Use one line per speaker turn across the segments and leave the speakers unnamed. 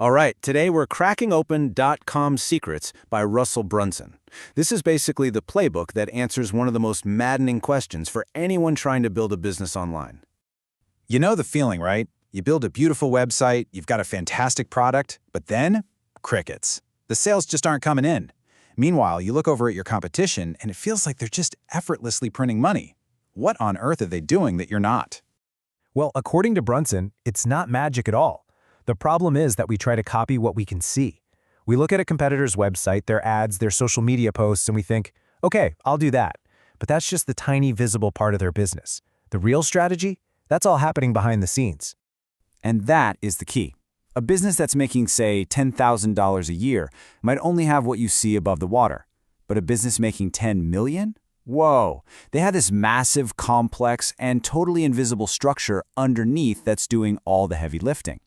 All right, today we're cracking open .com Secrets by Russell Brunson. This is basically the playbook that answers one of the most maddening questions for anyone trying to build a business online.
You know the feeling, right? You build a beautiful website, you've got a fantastic product, but then crickets. The sales just aren't coming in. Meanwhile, you look over at your competition and it feels like they're just effortlessly printing money. What on earth are they doing that you're not?
Well, according to Brunson, it's not magic at all. The problem is that we try to copy what we can see. We look at a competitor's website, their ads, their social media posts, and we think, okay, I'll do that. But that's just the tiny visible part of their business. The real strategy? That's all happening behind the scenes.
And that is the key. A business that's making, say, $10,000 a year might only have what you see above the water. But a business making $10 million? Whoa, they have this massive, complex, and totally invisible structure underneath that's doing all the heavy lifting.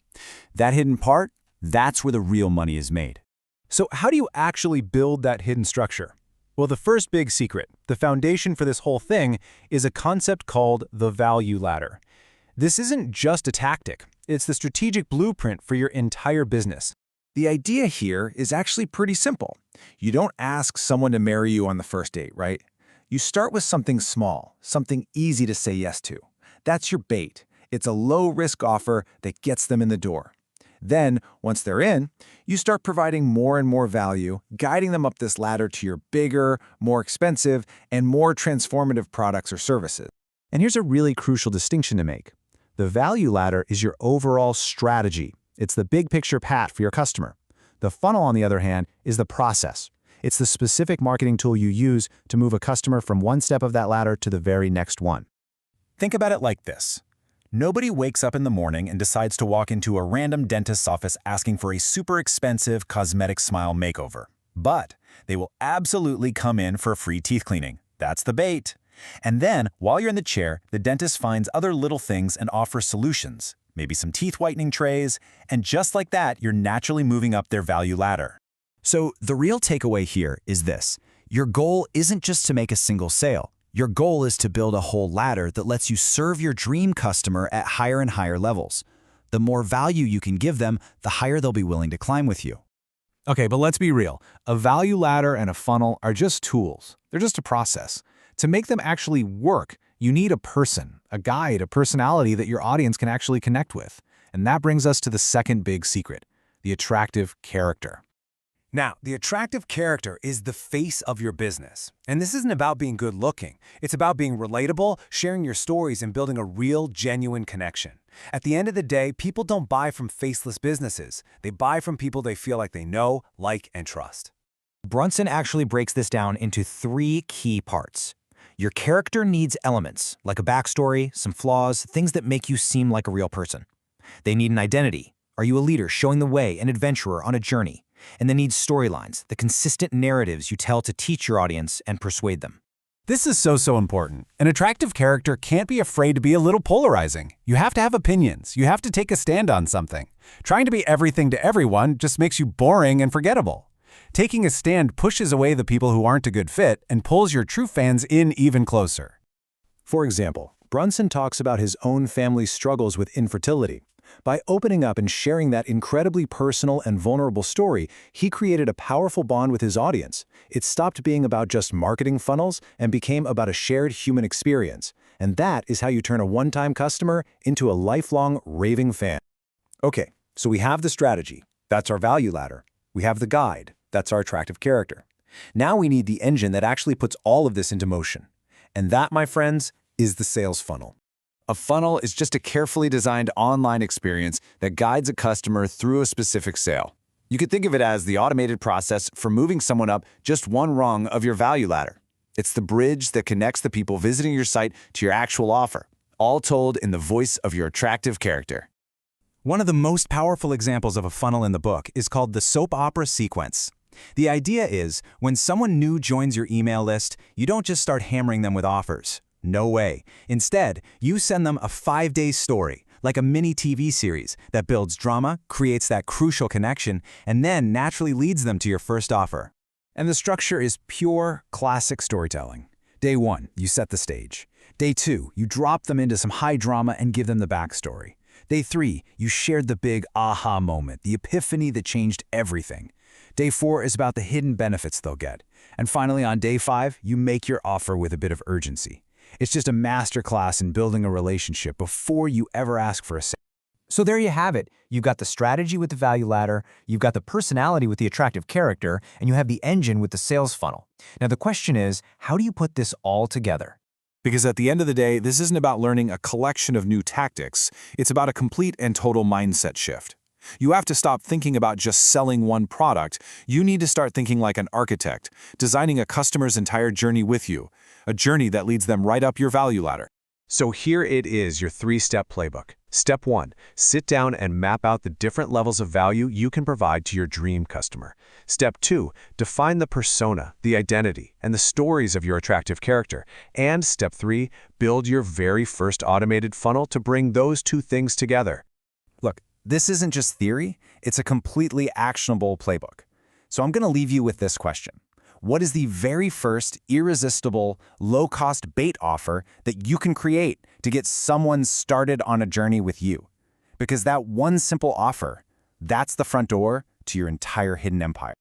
That hidden part, that's where the real money is made.
So how do you actually build that hidden structure? Well, the first big secret, the foundation for this whole thing, is a concept called the value ladder. This isn't just a tactic. It's the strategic blueprint for your entire business.
The idea here is actually pretty simple. You don't ask someone to marry you on the first date, right? You start with something small, something easy to say yes to. That's your bait. It's a low-risk offer that gets them in the door. Then, once they're in, you start providing more and more value, guiding them up this ladder to your bigger, more expensive, and more transformative products or services.
And here's a really crucial distinction to make. The value ladder is your overall strategy. It's the big picture path for your customer. The funnel, on the other hand, is the process. It's the specific marketing tool you use to move a customer from one step of that ladder to the very next one.
Think about it like this. Nobody wakes up in the morning and decides to walk into a random dentist's office asking for a super expensive cosmetic smile makeover. But they will absolutely come in for free teeth cleaning. That's the bait. And then, while you're in the chair, the dentist finds other little things and offers solutions, maybe some teeth whitening trays, and just like that, you're naturally moving up their value ladder.
So the real takeaway here is this. Your goal isn't just to make a single sale. Your goal is to build a whole ladder that lets you serve your dream customer at higher and higher levels. The more value you can give them, the higher they'll be willing to climb with you.
Okay, but let's be real. A value ladder and a funnel are just tools. They're just a process. To make them actually work, you need a person, a guide, a personality that your audience can actually connect with. And that brings us to the second big secret, the attractive character. Now, the attractive character is the face of your business. And this isn't about being good looking. It's about being relatable, sharing your stories, and building a real, genuine connection. At the end of the day, people don't buy from faceless businesses. They buy from people they feel like they know, like, and trust.
Brunson actually breaks this down into 3 key parts. Your character needs elements, like a backstory, some flaws, things that make you seem like a real person. They need an identity. Are you a leader showing the way, an adventurer on a journey? And they need storylines, the consistent narratives you tell to teach your audience and persuade them.
This is so important. An attractive character can't be afraid to be a little polarizing. You have to have opinions. You have to take a stand on something. Trying to be everything to everyone just makes you boring and forgettable. Taking a stand pushes away the people who aren't a good fit and pulls your true fans in even closer. For example, Brunson talks about his own family's struggles with infertility. By opening up and sharing that incredibly personal and vulnerable story, he created a powerful bond with his audience. It stopped being about just marketing funnels and became about a shared human experience. And that is how you turn a one-time customer into a lifelong raving fan. Okay, so we have the strategy. That's our value ladder. We have the guide. That's our attractive character. Now we need the engine that actually puts all of this into motion. And that, my friends, is the sales funnel.
A funnel is just a carefully designed online experience that guides a customer through a specific sale. You could think of it as the automated process for moving someone up just one rung of your value ladder. It's the bridge that connects the people visiting your site to your actual offer, all told in the voice of your attractive character.
One of the most powerful examples of a funnel in the book is called the soap opera sequence. The idea is, when someone new joins your email list, you don't just start hammering them with offers. No way. Instead, you send them a 5-day story, like a mini TV series that builds drama, creates that crucial connection, and then naturally leads them to your first offer.
And the structure is pure, classic storytelling. Day 1, you set the stage. Day 2, you drop them into some high drama and give them the backstory.
Day 3, you shared the big aha moment, the epiphany that changed everything. Day 4 is about the hidden benefits they'll get. And finally, on day 5, you make your offer with a bit of urgency. It's just a masterclass in building a relationship before you ever ask for a sale.
So there you have it. You've got the strategy with the value ladder, you've got the personality with the attractive character, and you have the engine with the sales funnel. Now the question is, how do you put this all together?
Because at the end of the day, this isn't about learning a collection of new tactics. It's about a complete and total mindset shift. You have to stop thinking about just selling one product. You need to start thinking like an architect, designing a customer's entire journey with you, a journey that leads them right up your value ladder.
So here it is, your 3-step playbook. Step 1, sit down and map out the different levels of value you can provide to your dream customer. Step 2, define the persona, the identity, and the stories of your attractive character. And Step 3, build your very first automated funnel to bring those two things together.
Look, this isn't just theory, it's a completely actionable playbook. So I'm going to leave you with this question. What is the very first irresistible, low-cost bait offer that you can create to get someone started on a journey with you? Because that one simple offer, that's the front door to your entire hidden empire.